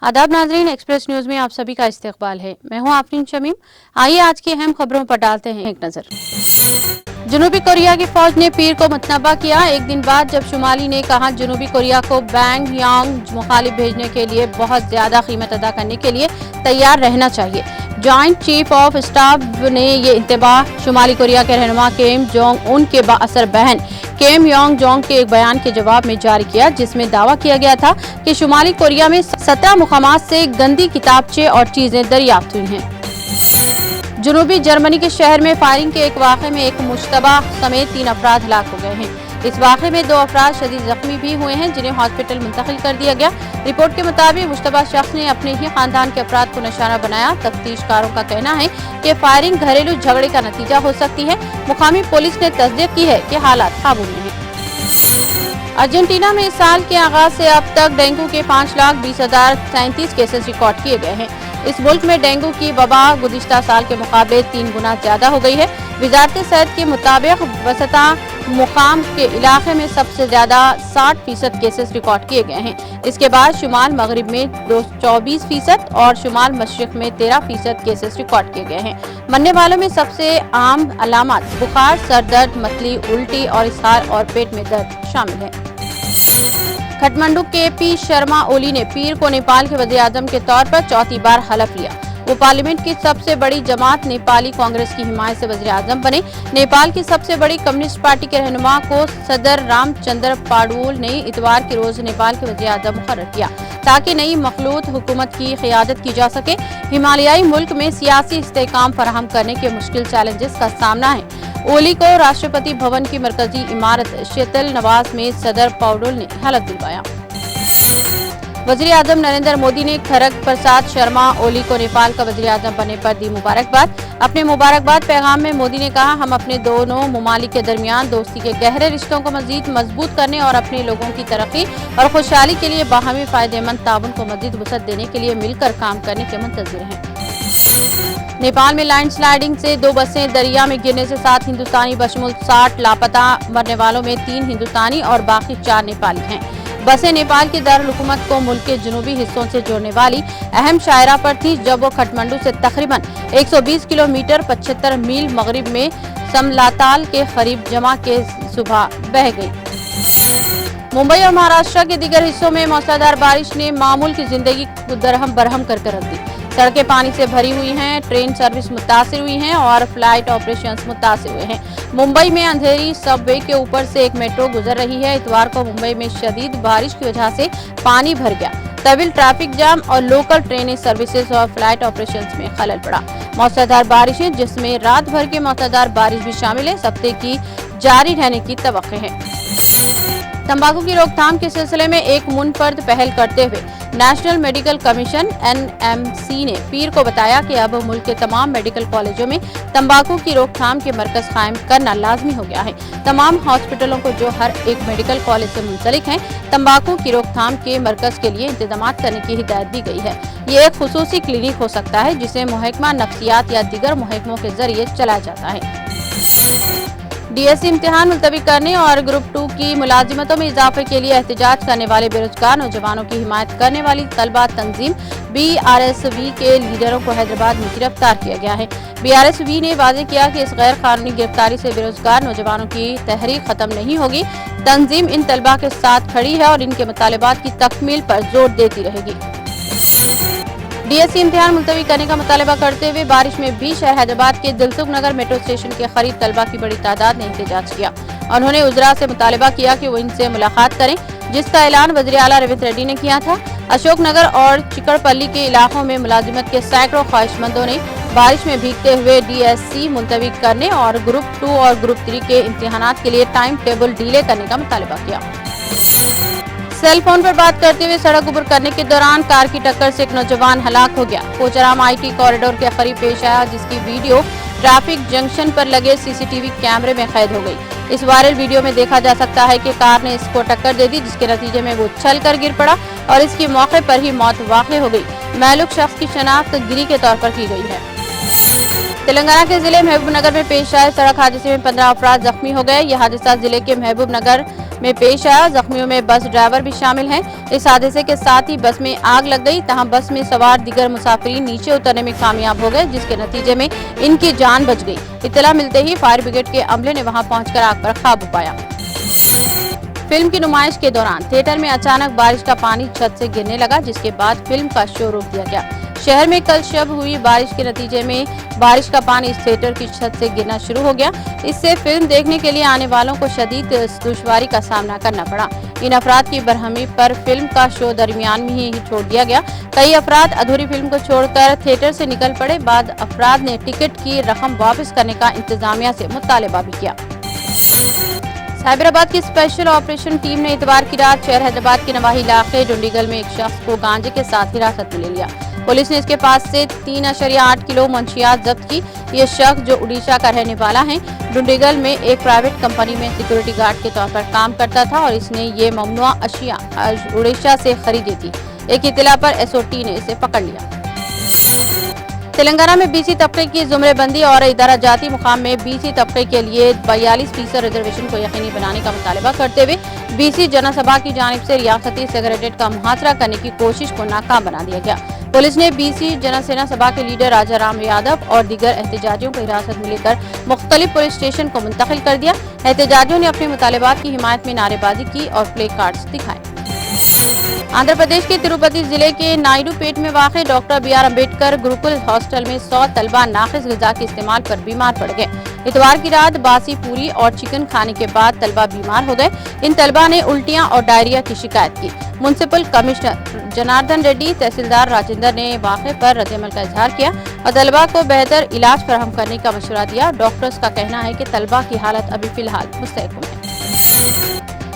आदाब नाजरीन, express news में आप सभी का इस्तकबाल है। मैं हूं आफरीन शमीम। आइए आज की अहम खबरों पर डालते हैं एक नजर। जनूबी कोरिया की फौज ने पीर को मुतनबा किया। एक दिन बाद जब शुमाली ने कहा जनूबी कोरिया को बैंग यांग मुखालिफ भेजने के लिए बहुत ज्यादा कीमत अदा करने के लिए तैयार रहना चाहिए। जॉइंट चीफ ऑफ स्टाफ ने ये इंतबाह शुमाली कोरिया के रहनुमा किम जोंग उन के बाअसर बहन किम योंग जोंग के एक बयान के जवाब में जारी किया, जिसमें दावा किया गया था कि शुमाली कोरिया में 17 मुकामात से गंदी किताबचे और चीजें दरियाफ्त हुई हैं। जनूबी जर्मनी के शहर में फायरिंग के एक वाक़े में एक मुश्तबा समेत 3 अफराद हलाक हो गए हैं। इस वाक़े में 2 अफराद शदीद जख्मी भी हुए हैं, जिन्हें हॉस्पिटल मुंतकिल कर दिया गया। रिपोर्ट के मुताबिक मुश्तबा शख्स ने अपने ही खानदान के अफराद को निशाना बनाया। तफ्तीशकारों का कहना है कि फायरिंग घरेलू झगड़े का नतीजा हो सकती है। मुकामी पुलिस ने तस्दीक की है कि हालात काबू में हैं। अर्जेंटीना में इस साल के आगाज से अब तक डेंगू के 5,20,037 केसेस रिकॉर्ड किए गए हैं। इस मुल्क में डेंगू की वबा गुज़िश्ता साल के मुकाबले 3 गुना ज्यादा हो गई है। वजारत सेहत के मुताबिक वसता मुकाम के इलाके में सबसे ज्यादा 60% केसेस रिकॉर्ड किए गए हैं। इसके बाद शुमाल मगरिब में 24% और शुमाल मशरिक में 13% केसेस रिकॉर्ड किए गए हैं। मरने वालों में सबसे आम अलामत बुखार, सर दर्द, मतली, उल्टी और इसहार और पेट में दर्द शामिल है। काठमांडू के पी शर्मा ओली ने पीर को नेपाल के वज़ीर-ए-आज़म के तौर पर 4थी बार हलफ लिया। वो पार्लियामेंट की सबसे बड़ी जमात नेपाली कांग्रेस की हिमायत से वज़ीर-ए-आज़म बने। नेपाल की सबसे बड़ी कम्युनिस्ट पार्टी के रहनुमा को सदर रामचंद्र पाडुल ने इतवार के रोज नेपाल के वज़ीर-ए-आज़म मुकर्रर किया, ताकि नई मखलूत हुकूमत की क़यादत की जा सके। हिमालयाई मुल्क में सियासी इस्तेहकाम फराहम करने के मुश्किल चैलेंजेस का सामना है। ओली को राष्ट्रपति भवन की मरकजी इमारत शीतल नवाज में सदर पाउडुल ने हलफ दिलवाया। वज़ीर-ए-आज़म नरेंद्र मोदी ने खड़ग प्रसाद शर्मा ओली को नेपाल का वज़ीर-ए-आज़म बनने पर दी मुबारकबाद। अपने मुबारकबाद पैगाम में मोदी ने कहा, हम अपने दोनों ममालिक के दरमियान दोस्ती के गहरे रिश्तों को मजीद मजबूत करने और अपने लोगों की तरक्की और खुशहाली के लिए बाहमी फायदेमंद ताउन को मजीद वसअत देने के लिए मिलकर काम करने के मुंतज़िर हैं। नेपाल में लैंड स्लाइडिंग से 2 बसें दरिया में गिरने से 7 हिंदुस्तानी बशमुल 60 लापता। मरने वालों में 3 हिंदुस्तानी और बाकी 4 नेपाली हैं। बसें नेपाल के दारुल हुकूमत को मुल्क के जनूबी हिस्सों से जोड़ने वाली अहम शायरा पर थी, जब वो काठमांडू से तकरीबन 120 किलोमीटर 75 मील मगरिब में समलाताल के करीब जमा के सुबह बह गई। मुंबई और महाराष्ट्र के दीगर हिस्सों में मौसलाधार बारिश ने मामूल की जिंदगी को दरहम बरहम करके रख दी। सड़कें पानी से भरी हुई हैं, ट्रेन सर्विस मुतासिर हुई हैं और फ्लाइट ऑपरेशंस मुतासिर हुए हैं। मुंबई में अंधेरी सबवे के ऊपर से एक मेट्रो गुजर रही है। इतवार को मुंबई में शदीद बारिश की वजह से पानी भर गया। तवील ट्रैफिक जाम और लोकल ट्रेन सर्विसेज और फ्लाइट ऑपरेशंस में खलल पड़ा। मौसलाधार बारिशें, जिसमें रात भर के मौसलाधार बारिश भी शामिल है, हफ्ते की जारी रहने की तवक्को है। तंबाकू की रोकथाम के सिलसिले में एक मुनफरद पहल करते हुए नेशनल मेडिकल कमीशन NMC ने पीर को बताया कि अब मुल्क के तमाम मेडिकल कॉलेजों में तंबाकू की रोकथाम के मरकज कायम करना लाजमी हो गया है। तमाम हॉस्पिटलों को जो हर एक मेडिकल कॉलेज से मुंसलिक हैं, तंबाकू की रोकथाम के मरकज के लिए इंतजाम करने की हिदायत दी गई है। ये एक खुसूसी क्लिनिक हो सकता है, जिसे महकमा नफ्सियात या दीगर महकमों के जरिए चलाया जाता है। DSC इम्तिहान मुलतवी करने और ग्रुप 2 की मुलाजिमतों में इजाफे के लिए एहतजाज करने वाले बेरोजगार नौजवानों की हिमायत करने वाली तलबा तंजीम BRSV के लीडरों को हैदराबाद में गिरफ्तार किया गया है। BRSV ने वाज़ेह किया कि इस गैर कानूनी गिरफ्तारी से बेरोजगार नौजवानों की तहरीक खत्म नहीं होगी। तंजीम इन तलबा के साथ खड़ी है और इनके मुतालिबात की तकमील पर जोर देती रहेगी। DSC इम्तिहान मुलतवी करने का मुतालबा करते हुए बारिश में भी शहर हैदराबाद के दिलसुख नगर मेट्रो स्टेशन के करीब तलबा की बड़ी तादाद ने एहतजाज किया। उन्होंने उजरा से मुतालबा किया कि वो इनसे मुलाकात करें, जिसका ऐलान वज़ीर आला रेवंत रेड्डी ने किया था। अशोक नगर और चिकड़पल्ली के इलाकों में मुलाजिमत के सैकड़ों ख्वाहिशमंदों ने बारिश में भीगते हुए DSC मुलतवी करने और ग्रुप 2 और ग्रुप 3 के इम्तिहानात के लिए टाइम टेबल डिले करने का मुतालबा किया। सेल फोन पर बात करते हुए सड़क उबर करने के दौरान कार की टक्कर से एक नौजवान हलाक हो गया। कोचराम IT कॉरिडोर के करीब पेश आया, जिसकी वीडियो ट्रैफिक जंक्शन पर लगे CCTV कैमरे में कैद हो गई। इस वायरल वीडियो में देखा जा सकता है कि कार ने इसको टक्कर दे दी, जिसके नतीजे में वो उछल कर गिर पड़ा और इसकी मौके पर ही मौत वाक़ हो गई। महलूक शख्स की शनाख्त गिरी के तौर पर की गई है। तेलंगाना के जिले महबूब नगर में पेश आए सड़क हादसे में 15 अफराद जख्मी हो गए। यह हादसा जिले के महबूब नगर में पेश आया। जख्मियों में बस ड्राइवर भी शामिल हैं। इस हादसे के साथ ही बस में आग लग गई, तहां बस में सवार दीगर मुसाफिरीन नीचे उतरने में कामयाब हो गए, जिसके नतीजे में इनकी जान बच गई। इत्तला मिलते ही फायर ब्रिगेड के अमले ने वहां पहुंचकर आग पर काबू पाया। फिल्म की नुमाइश के दौरान थिएटर में अचानक बारिश का पानी छत से गिरने लगा, जिसके बाद फिल्म का शो रोक दिया गया। शहर में कल शब हुई बारिश के नतीजे में बारिश का पानी इस थिएटर की छत से गिरना शुरू हो गया। इससे फिल्म देखने के लिए आने वालों को शदीद दुश्वारी का सामना करना पड़ा। इन अफराद की बरहमी पर फिल्म का शो दरमियान में ही छोड़ दिया गया। कई अफराद अधूरी फिल्म को छोड़कर थिएटर से निकल पड़े। बाद अफराद ने टिकट की रकम वापस करने का इंतजामिया से मुतालबा भी किया। साइबराबाद की स्पेशल ऑपरेशन टीम ने इतवार की रात शहर हैदराबाद के नवाही इलाके डुंडीगल में एक शख्स को गांजे के साथ हिरासत में ले लिया। पुलिस ने इसके पास से 3.8 किलो मंशियात जब्त की। ये शख्स, जो उड़ीसा का रहने वाला है, डुंडीगल में एक प्राइवेट कंपनी में सिक्योरिटी गार्ड के तौर पर काम करता था और इसने ये ममनुआ अशिया उड़ीसा से खरीदी थी। एक इत्तला पर एसओटी ने इसे पकड़ लिया। तेलंगाना में बीसी तबके की जुमरेबंदी और इदारा जाती मुकाम में बीसी तबके के लिए 42% रिजर्वेशन को यकीनी बनाने का मुतालबा करते हुए बीसी जनसभा की जानिब से रियासती सेक्रेटेरिएट का मुहासरा करने की कोशिश को नाकाम बना दिया गया। पुलिस ने बीसी जनसेना सभा के लीडर राजा राम यादव और दीगर एहतजाजियों को हिरासत में लेकर मुख्तलिफ पुलिस स्टेशन को मुंतकिल कर दिया। एहतजाजियों ने अपने मुतालबात की हिमायत में नारेबाजी की और प्ले कार्ड्स दिखाए। आंध्र प्रदेश के तिरुपति जिले के नायडूपेट में वाक़ doctor B R Ambedkar Gurukul hostel में 100 तलबा नाक़िस ग़िज़ा के इस्तेमाल पर बीमार पड़ गए। इतवार की रात बासी पूरी और चिकन खाने के बाद तलबा बीमार हो गए। इन तलबा ने उल्टियां और डायरिया की शिकायत की। म्युनिसिपल कमिश्नर जनार्दन रेड्डी, तहसीलदार राजेंद्र ने वाक़े पर रद्द-ए-अमल का इजहार किया और तलबा को बेहतर इलाज फराहम करने का मशवरा दिया। डॉक्टर्स का कहना है कि तलबा की हालत अभी फिलहाल मुस्तहकम है।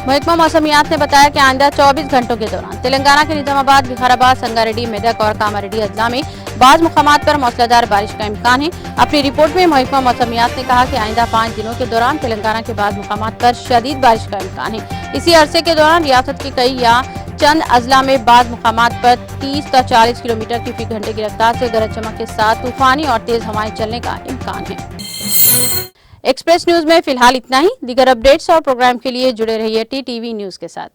महकमा मौसमियात ने बताया कि आइंदा 24 घंटों के दौरान तेलंगाना के निजामाबाद, विकाराबाद, संगारेड्डी, मेदक और कामारेड्डी अजला में बाज़ मुकामात पर मूसलाधार बारिश का इम्कान है। अपनी रिपोर्ट में महकमा मौसमियात ने कहा कि आइंदा 5 दिनों के दौरान तेलंगाना के बाज़ मुकामात पर शदीद बारिश का इम्कान है। इसी अरसे के दौरान रियासत की कई या चंद अजला में बाज़ मुकामात पर 30 से 40 किलोमीटर की फी घंटे की रफ्तार से गरज चमक के साथ तूफानी और तेज हवाएं चलने का इम्कान है। एक्सप्रेस न्यूज में फिलहाल इतना ही। दीगर अपडेट्स और प्रोग्राम के लिए जुड़े रहिए टीटीवी न्यूज के साथ।